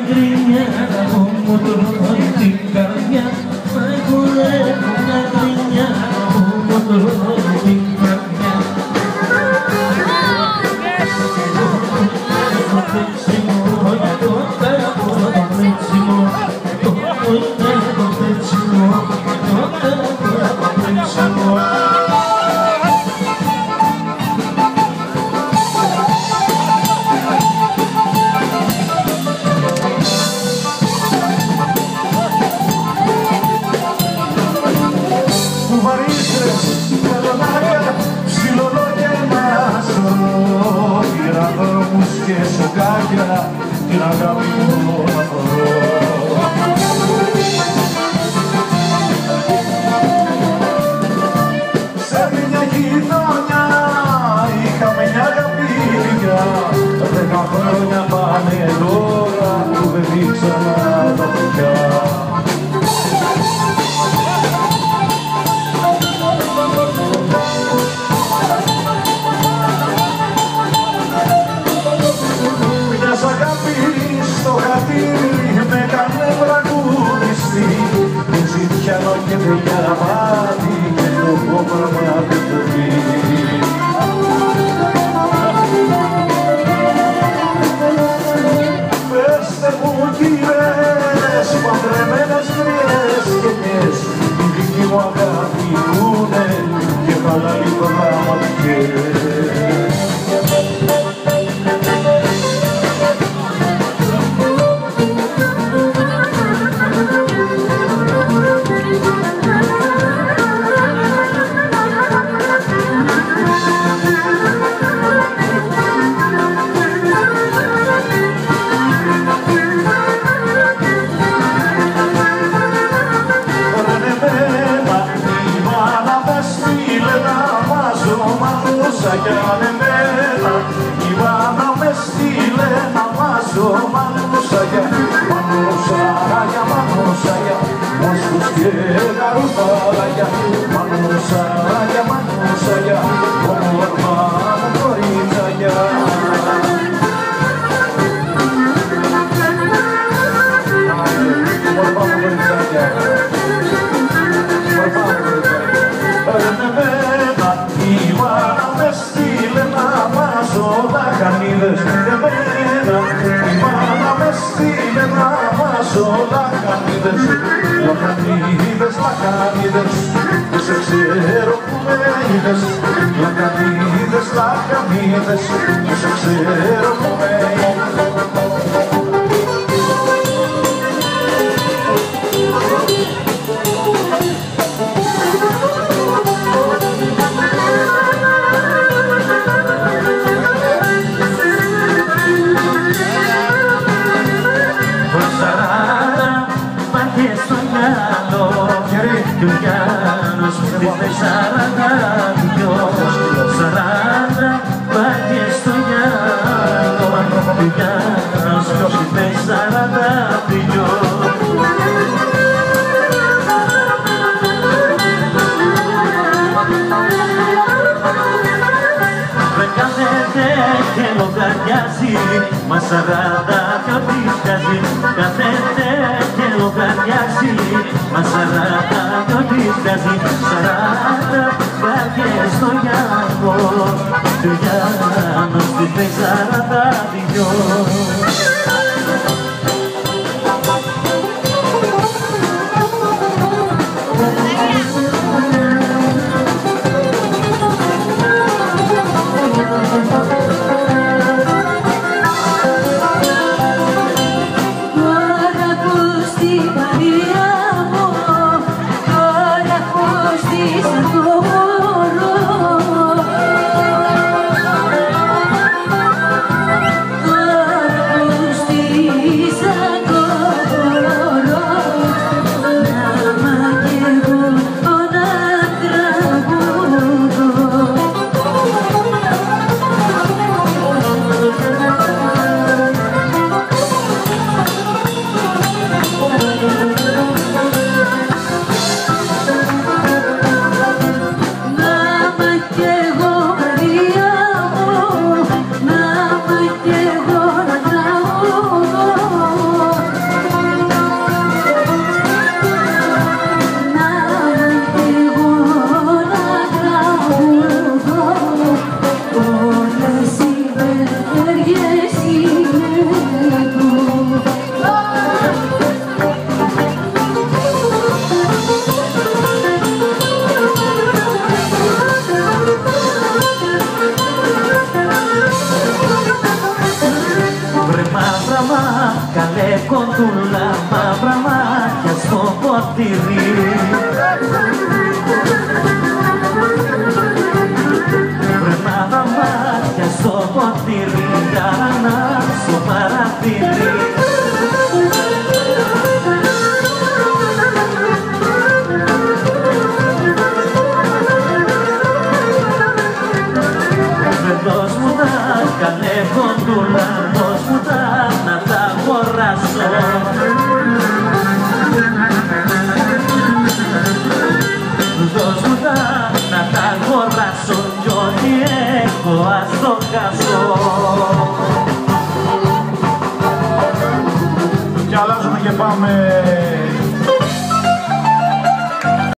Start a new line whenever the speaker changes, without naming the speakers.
γκρινιά μου τρώει την καρδιά. Μια γκρινιά μου τρώει την καρδιά. Το πέτσιμο για το τέλος, το πέτσιμο, το πέτσιμο, το πέτσιμο. Και σοκάκια την αγάπη μου να βρω. Σε μια γειτονιά είχαμε μια αγαπητικά. 10 χρόνια πάνε τώρα που δεν δείξανα τα παιδιά. Με κάνε τραγουδιστή, με ζητιανό και τελειάματι και το κόμμα δεν το πει. Πεςτε μου κύριες, παντρεμένες γριές γενιές, η δική μου αγάπη πούνε και χαλάει πραγματικές. Για εμένα η Βάνα με στείλε να βάζω μανούσαγια, μανούσαγια, μανούσαγια, μόσκους και καρουτάλαγια, μανούσαγια, μανούσαγια, όμορφα μου κορίτσαγια. Όμορφα μου κορίτσαγια, όμορφα μου κορίτσαγια. Η Βάνα με στείλε να βάζω λαχανίδες. Η Βάνα με στείλε να βάζω λαχανίδες. Λαχανίδες, λαχανίδες, δεν σε ξέρω που με είδες. Λαχανίδες, λαχανίδες, δεν σε ξέρω που με είδες. Κι ο Γιάννος δείχνει 42, 40 πάγες στο Γιάννο. Κι ο Γιάννος δείχνει 42. Δεν κάθεται και λογαριάζει, μα 40 κάποιος βγάζει. Κάθεται και λογαριάζει, μα 40 κάποιος βγάζει. 40 πάγες στο Γιάννο, κι ο Γιάννος δείχνει 42.
Τώρα καλέ κοντούλα, μαύρα μάτια στο ποτήρι. Βρε μαύρα μάτια στο ποτήρι, για να στο παραθύρι. Δώσ' μου τα καλέ κοντούλα, δώσ' μου τα να τα αγοράσω. Δώσ' μου τα να τα αγοράσω κι ό,τι έχω ας το χάσω.
Και αλλάζουμε και πάμε